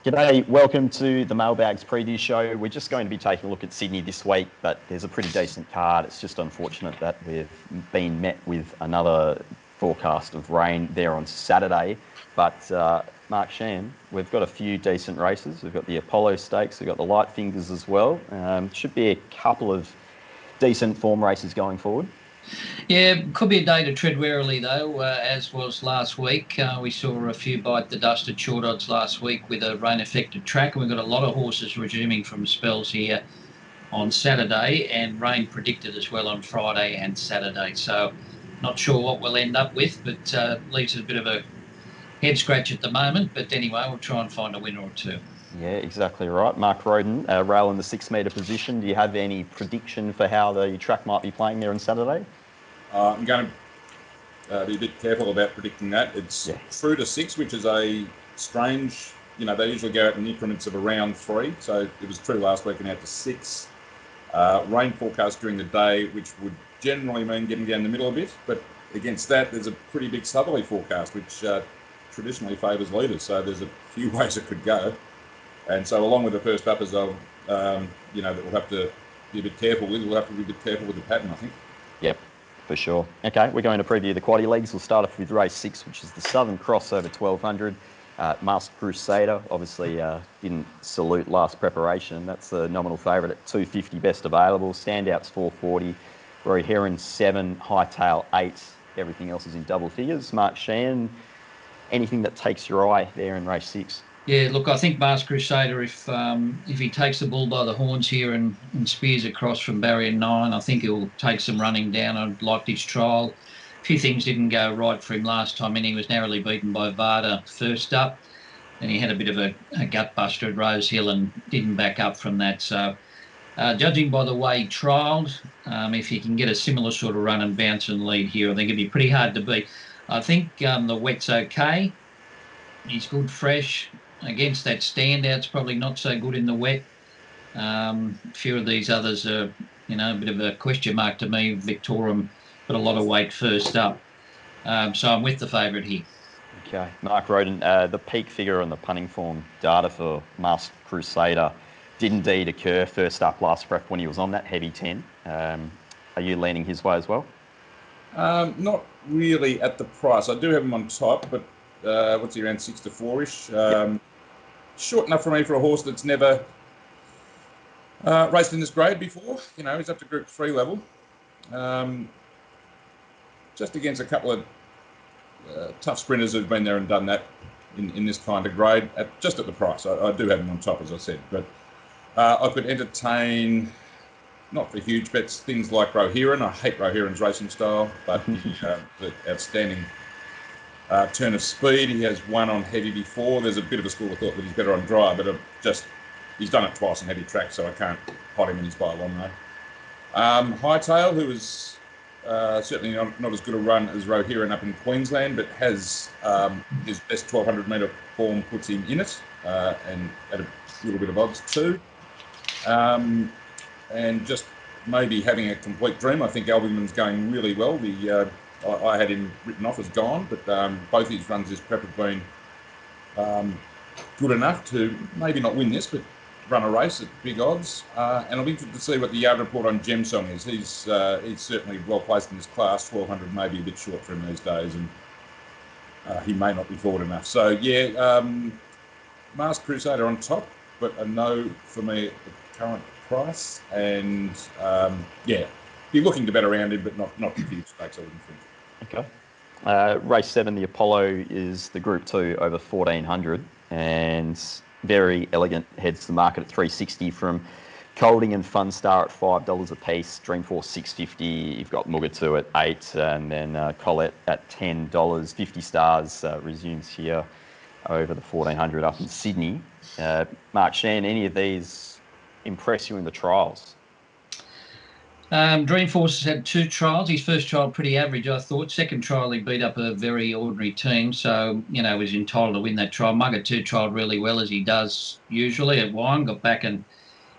G'day, welcome to the Mailbags preview show. We're just going to be taking a look at Sydney this week, but there's a pretty decent card. It's just unfortunate that we've been met with another forecast of rain there on Saturday. But Mark Shan, we've got a few decent races. We've got the Apollo Stakes, we've got the Light Fingers as well. Should be a couple of decent form races going forward. Yeah, could be a day to tread warily though, as was last week. We saw a few bite the dust at short odds last week with a rain-affected track, and we've got a lot of horses resuming from spells here on Saturday, and rain predicted as well on Friday and Saturday. So not sure what we'll end up with, but leaves a bit of a head scratch at the moment. But anyway, we'll try and find a winner or two. Yeah, exactly right. Mark Roden, rail in the 6 metre position. Do you have any prediction for how the track might be playing there on Saturday? I'm going to be a bit careful about predicting that. It's through to 6, which is a strange, they usually go out in increments of around 3. So it was true last week and out to 6. Rain forecast during the day, which would generally mean getting down the middle a bit. But against that, there's a pretty big southerly forecast, which traditionally favours leaders. So there's a few ways it could go. And so along with the first uppers, that we'll have to be a bit careful with. We'll have to be a bit careful with the pattern, I think. Yep. For sure. Okay, we're going to preview the quaddy legs. We'll start off with race 6, which is the Southern Cross over 1200. Masked Crusader obviously didn't salute last preparation. That's the nominal favourite at 250 best available. Standouts 440. Roy Heron 7, Hightail 8. Everything else is in double figures. Mark Shan, anything that takes your eye there in race 6? Yeah, look, I think Masked Crusader, if he takes the bull by the horns here and spears across from barrier 9, I think he'll take some running down. I liked his trial. A few things didn't go right for him last time, and he was narrowly beaten by Varda first up. And he had a bit of a gut buster at Rose Hill and didn't back up from that. So judging by the way he trialled, if he can get a similar sort of run and bounce and lead here, I think it'd be pretty hard to beat. I think the wet's okay. He's good fresh. Against that standout's probably not so good in the wet. A few of these others are, a bit of a question mark to me. Victorum got a lot of weight first up. So I'm with the favourite here. Okay. Mark Roden, the peak figure on the punting form data for Masked Crusader did indeed occur first up last prep when he was on that heavy 10. Are you leaning his way as well? Not really at the price. I do have him on top, but what's he, around 6 to 4-ish? Yep. Short enough for me for a horse that's never raced in this grade before. He's up to Group 3 level. Just against a couple of tough sprinters who've been there and done that in this kind of grade, just at the price. I do have him on top, as I said. But I could entertain, not for huge bets, things like Rohiran. I hate Rohiran's racing style, but the outstanding turn of speed. He has won on heavy before. There's a bit of a school of thought that he's better on dry, but he's done it twice on heavy track, so I can't hide him in his by a long way. Hightail, who is certainly not as good a run as Rohiran up in Queensland, but has his best 1200 metre form puts him in it, and at a little bit of odds too. And just maybe having a complete dream. I think Albuman's going really well. I had him written off as gone, but both his runs this prep have been good enough to maybe not win this, but run a race at big odds. And I'll be interested to see what the yard report on Gemsong is. He's certainly well placed in this class. 1200 may be a bit short for him these days, and he may not be forward enough. So yeah, Masked Crusader on top, but a no for me at the current price. And be looking to bet around him, but not huge stakes, I wouldn't think. Okay. Race 7, the Apollo, is the Group 2 over 1400, and Very Elegant heads the market at 360 from Colding and Funstar at $5 a piece, Dreamforce 650. You've got Mugatoo at 8, and then Colette at $10. 50 Stars resumes here over the 1400 up in Sydney. Mark Shan, any of these impress you in the trials? Dreamforce has had 2 trials. His first trial pretty average, I thought. Second trial he beat up a very ordinary team, so was entitled to win that trial. Mugatoo trialled really well, as he does usually at Wyong. Got back and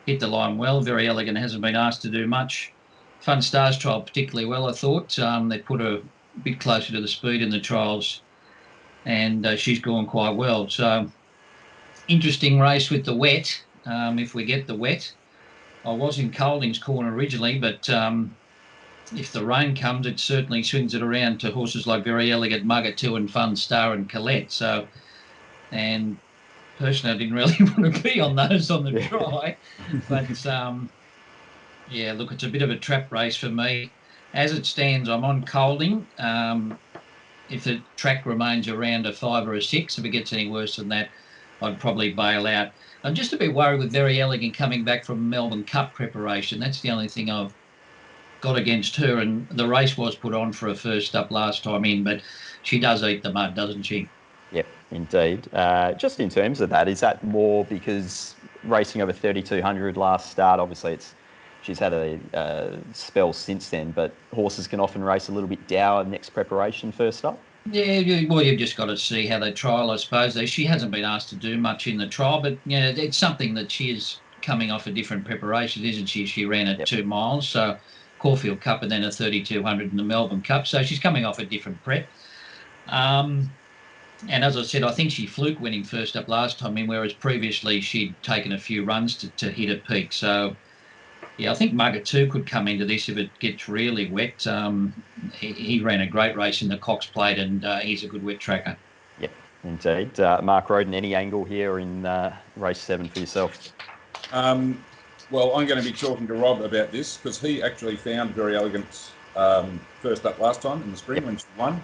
hit the line well. Very Elegant hasn't been asked to do much. Fun Stars trialled particularly well, I thought. They put her a bit closer to the speed in the trials, and she's gone quite well. So interesting race with the wet, if we get the wet. I was in Colding's corner originally, but if the rain comes, it certainly swings it around to horses like Very Elegant, Mugger2 and Fun Star and Colette. So, and personally, I didn't really want to be on those on the try. But, yeah, look, it's a bit of a trap race for me. As it stands, I'm on Colding. If the track remains around a 5 or a 6, if it gets any worse than that, I'd probably bail out. I'm just a bit worried with Very Elegant coming back from Melbourne Cup preparation. That's the only thing I've got against her. And the race was put on for a first up last time in, but she does eat the mud, doesn't she? Yep, indeed. Just in terms of that, is that more because racing over 3,200 last start, obviously she's had a spell since then, but horses can often race a little bit dour next preparation first up? Yeah, well, you've just got to see how they trial, I suppose. She hasn't been asked to do much in the trial, but it's something that she is coming off a different preparation, isn't she? She ran at 2 miles, so Caulfield Cup and then a 3,200 in the Melbourne Cup, so she's coming off a different prep. And as I said, I think she fluke winning first up last time in, whereas previously she'd taken a few runs to hit a peak. So, yeah, I think Mugger2 could come into this if it gets really wet. He ran a great race in the Cox Plate, and he's a good wet tracker. Yep, indeed. Mark Roden, any angle here in race 7 for yourself? Well, I'm going to be talking to Rob about this because he actually found Very Elegant first up last time in the spring when she won.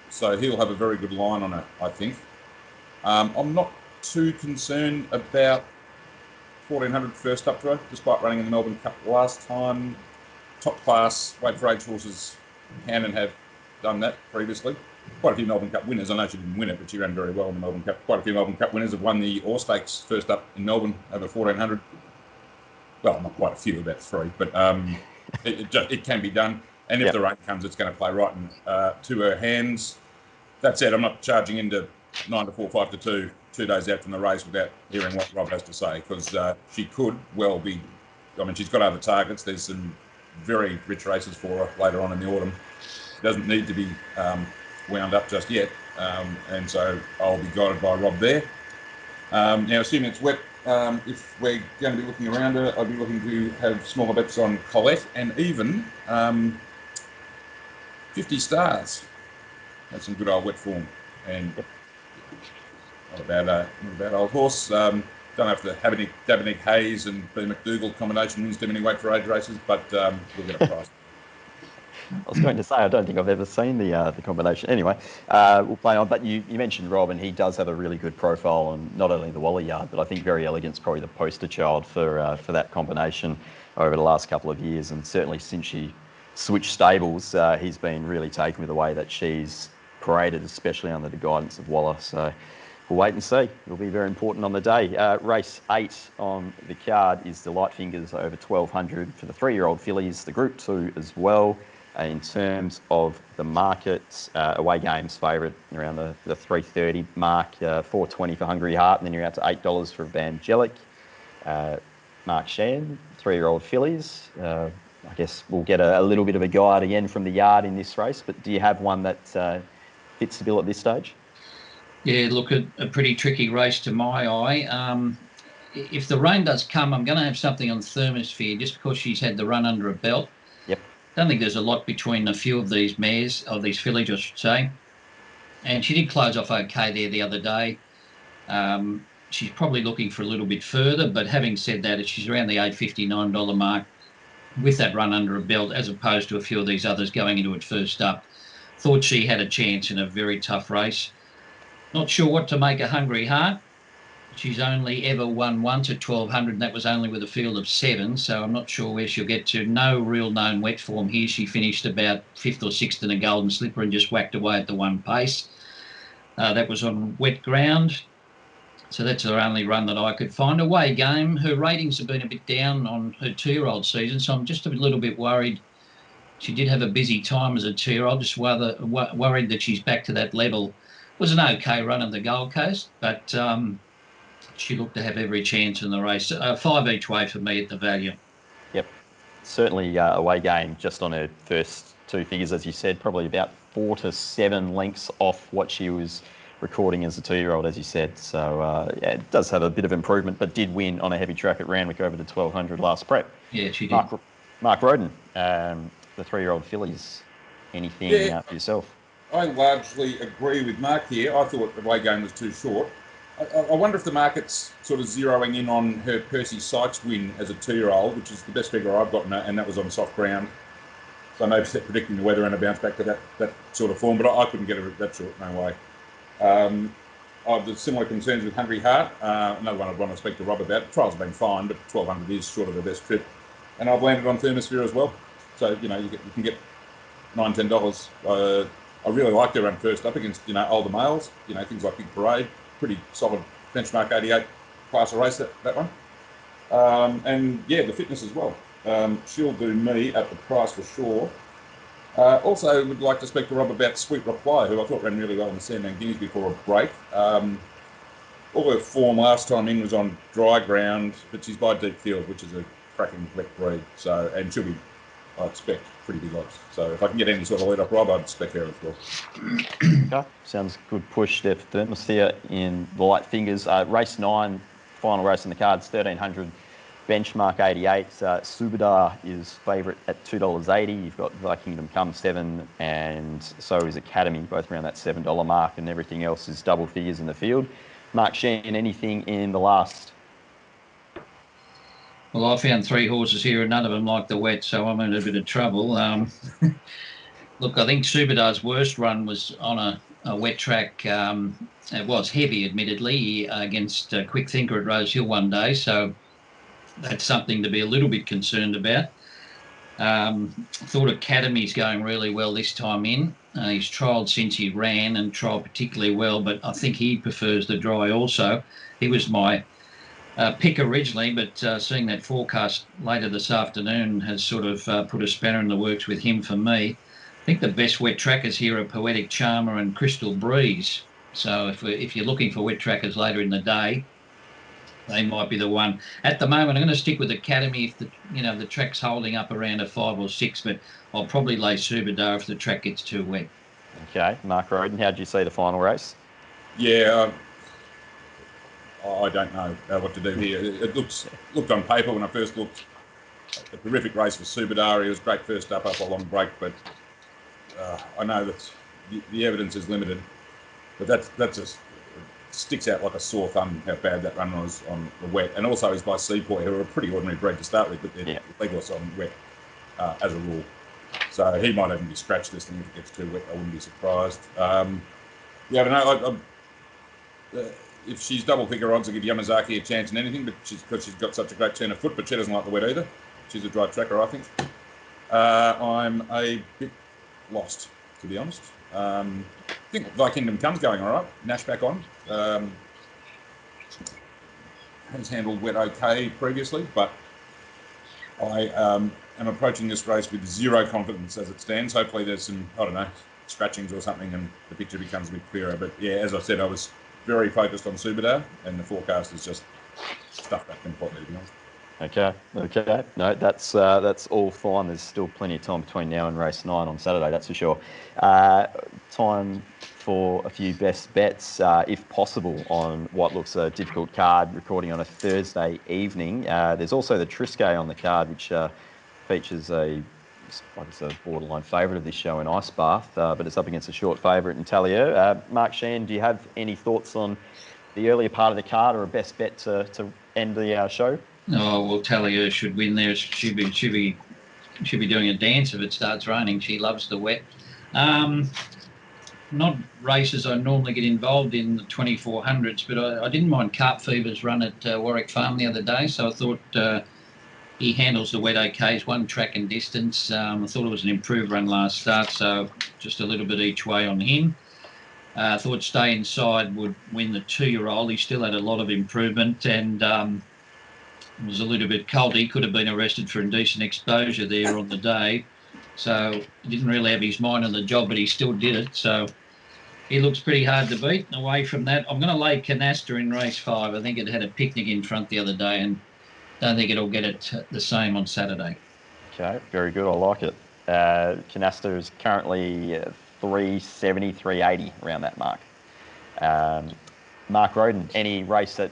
So he'll have a very good line on it, I think. I'm not too concerned about 1,400 first up to her, despite running in the Melbourne Cup last time. Top class weight for age horses can and have done that previously. Quite a few Melbourne Cup winners. I know she didn't win it, but she ran very well in the Melbourne Cup. Quite a few Melbourne Cup winners have won the Ore Stakes first up in Melbourne over 1,400. Well, not quite a few, about 3, but it can be done. And if the rain comes, it's going to play right to her hands. That said, I'm not charging into 9 to 4, 5 to 2, 2 days out from the race without hearing what Rob has to say, because she could well be. I mean, she's got other targets. There's some very rich races for her later on in the autumn. She doesn't need to be wound up just yet, and so I'll be guided by Rob there. Now, assuming it's wet, if we're going to be looking around her, I'd be looking to have smaller bets on Colette and even 50 Stars. That's some good old wet form, and not a bad old horse. Don't know if the Dabinick Hayes and B. McDougall combination wins too many weight for age races, but we'll get a price. I was going to say, I don't think I've ever seen the combination. Anyway, we'll play on. But you mentioned Rob, and he does have a really good profile on not only the Wally Yard, but I think Very Elegant's probably the poster child for that combination over the last couple of years. And certainly since she switched stables, he's been really taken with the way that she's paraded, especially under the guidance of Waller. So we'll wait and see. It'll be very important on the day. Race 8 on the card is the Light Fingers over 1,200 for the 3-year-old fillies, the Group 2 as well. In terms of the markets, away games favourite around the 3.30 mark, 4.20 for Hungry Heart, and then you're out to $8 for Evangelic. Mark Shan, 3-year-old fillies. I guess we'll get a little bit of a guide again from the yard in this race, but do you have one that fits the bill at this stage? Yeah, look, a pretty tricky race to my eye. If the rain does come, I'm going to have something on Thermosphere just because she's had the run under a belt. Yep. I don't think there's a lot between a few of these mares, or these fillies, I should say. And she did close off okay there the other day. She's probably looking for a little bit further, but having said that, she's around the $8.59 mark with that run under a belt, as opposed to a few of these others going into it first up. Thought she had a chance in a very tough race. Not sure what to make of Hungry Heart. She's only ever won once at 1,200, and that was only with a field of 7, so I'm not sure where she'll get to. No real known wet form here. She finished about 5th or 6th in a Golden Slipper and just whacked away at the one pace. That was on wet ground, so that's her only run that I could find. Away game, her ratings have been a bit down on her 2-year-old season, so I'm just a little bit worried. She did have a busy time as a 2-year-old, just worried that she's back to that level. It was an okay run on the Gold Coast, but she looked to have every chance in the race. 5 each way for me at the value. Yep, certainly away game just on her first 2 figures, as you said, probably about 4 to 7 lengths off what she was recording as a 2-year-old, as you said. So, yeah, it does have a bit of improvement, but did win on a heavy track at Randwick over the 1200 last prep. Yeah, she did. Mark Roden, the 3-year-old fillies. Anything for yourself? I largely agree with Mark here. I thought the way game was too short. I wonder if the market's sort of zeroing in on her Percy Sykes win as a 2-year-old, which is the best figure I've got, and that was on soft ground. So I know they're predicting the weather and a bounce back to that sort of form, but I couldn't get her that short, no way. I have similar concerns with Hungry Heart, another one I'd want to speak to Rob about. The trials have been fine, but 1200 is short of the best trip. And I've landed on Thermosphere as well. So, you can get $9, $10. I really liked her run first up against, older males, things like Big Parade, pretty solid benchmark 88 class of race, that one. And yeah, the fitness as well. She'll do me at the price for sure. Also would like to speak to Rob about Sweet Reply, who I thought ran really well in the Sandown Guineas before a break. All her form last time in was on dry ground, but she's by Deep Field, which is a cracking wet breed. So, and she'll be, I expect, pretty big odds. So if I can get any sort of lead up Rob, I'd expect her as well. Okay. Sounds good push there for Thermosphere in the light fingers. Race 9, final race in the cards, 1300 benchmark 88. Subadar is favourite at $2.80. You've got Kingdom Come 7, and so is Academy, both around that $7 mark, and everything else is double figures in the field. Mark Sheen, anything in the last? Well, I found 3 horses here and none of them like the wet, so I'm in a bit of trouble. Look, I think Subadar's worst run was on a wet track. It was heavy, admittedly, against Quick Thinker at Rose Hill one day, so that's something to be a little bit concerned about. Thought Academy's going really well this time in. He's trialled since he ran and trialled particularly well, but I think he prefers the dry also. He was my pick originally, but seeing that forecast later this afternoon has sort of put a spanner in the works with him for me. I think the best wet trackers here are Poetic Charmer and Crystal Breeze. So if you're looking for wet trackers later in the day, they might be the one. At the moment, I'm going to stick with Academy if the track's holding up around a 5 or 6, but I'll probably lay Subadar if the track gets too wet. Okay, Mark Roden, how did you see the final race? Yeah, I don't know what to do here. It looked on paper when I first looked. A terrific race for Subadar. He was great first up a long break, but I know that the evidence is limited. But that just sticks out like a sore thumb how bad that run was on the wet. And also he's by Seapoy, who are a pretty ordinary breed to start with, but they're legless on wet as a rule. So he might even be scratched this thing if it gets too wet. I wouldn't be surprised. I don't know. If she's double figure odds, I'll give Yamazaki a chance in anything, but because she's got such a great turn of foot, but she doesn't like the wet either. She's a dry tracker, I think. I'm a bit lost, to be honest. I think Thy Kingdom Come's going all right. Nash back on. Has handled wet okay previously, but I am approaching this race with zero confidence as it stands. Hopefully there's some, scratchings or something and the picture becomes a bit clearer. But yeah, as I said, I was very focused on Subadar, and the forecast is just stuffed that completely, to be honest. Okay. No, that's all fine. There's still plenty of time between now and race 9 on Saturday, that's for sure. Time for a few best bets, if possible, on what looks a difficult card, recording on a Thursday evening. There's also the Triscay on the card, which features a borderline favourite of this show in Ice Bath, but it's up against a short favourite in Talier. Mark Sheehan, do you have any thoughts on the earlier part of the card or a best bet to end the show? Oh, well, Talier should win there. She'd be doing a dance if it starts raining. She loves the wet. Not races I normally get involved in, the 2400s, but I didn't mind Carp Fever's run at Warwick Farm the other day, so I thought he handles the wet okay. He's won track and distance. I thought it was an improved run last start, so just a little bit each way on him. I thought Stay Inside would win the 2-year-old. He still had a lot of improvement and was a little bit cold. He could have been arrested for indecent exposure there on the day. So he didn't really have his mind on the job, but he still did it. So he looks pretty hard to beat. And away from that, I'm going to lay Canasta in race 5. I think it had a picnic in front the other day and don't think it'll get it the same on Saturday. Okay, very good. I like it. Canasta is currently 370, 380 around that mark. Mark Roden, any race that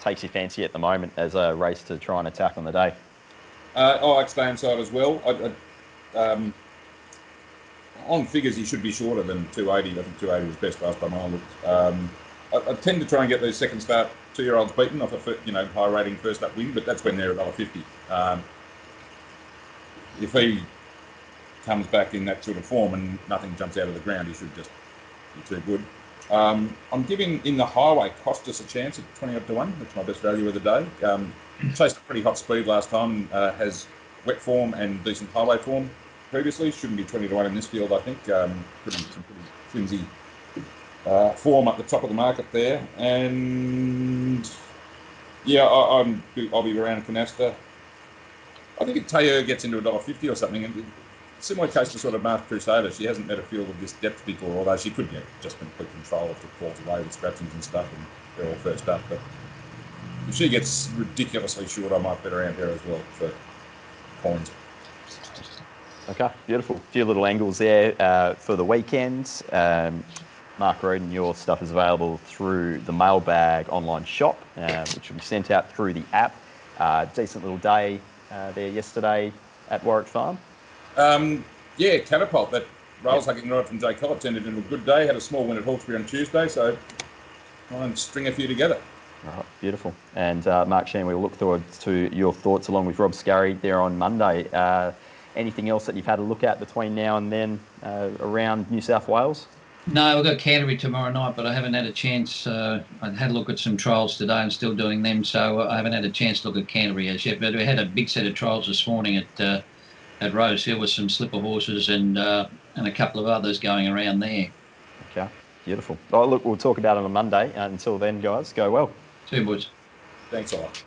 takes your fancy at the moment as a race to try and attack on the day? I like stay inside as well. On figures, he should be shorter than 280. I think 280 was best last time I looked. I tend to try and get those second start 2-year-olds beaten off a high rating first up win, but that's when they're $1.50. If he comes back in that sort of form and nothing jumps out of the ground, he should just be too good. I'm giving in the highway Costas a chance at 20 to 1. That's my best value of the day. Chased a pretty hot speed last time, has wet form and decent highway form previously. Shouldn't be 20 to 1 in this field, I think. Some pretty flimsy form up the top of the market there. And yeah, I'll be around Canasta. I think if Taylor gets into $1.50 or something, and similar case to sort of Masked Crusader, she hasn't met a field of this depth before, although she could get just complete control if it falls away with scratchings and stuff and they're all first up. But if she gets ridiculously short, I might bet around her as well for coins. Okay, beautiful. A few little angles there for the weekend. Mark Roden, your stuff is available through the Mailbag online shop, which will be sent out through the app. Decent little day there yesterday at Warwick Farm. Yeah, Catapult, that rails hugging ride from Jay Collett turned into a good day. Had a small win at Hawkesbury on Tuesday, so try and string a few together. Right, beautiful. And Mark Sheehan, we'll look forward to your thoughts along with Rob Scurry there on Monday. Anything else that you've had a look at between now and then around New South Wales? No, we've got Canterbury tomorrow night, but I haven't had a chance. I had a look at some trials today. I'm still doing them, so I haven't had a chance to look at Canterbury as yet. But we had a big set of trials this morning at Rosehill with some slipper horses and a couple of others going around there. Okay, beautiful. Oh, look, we'll talk about it on Monday. Until then, guys, go well. See you, boys. Thanks a lot.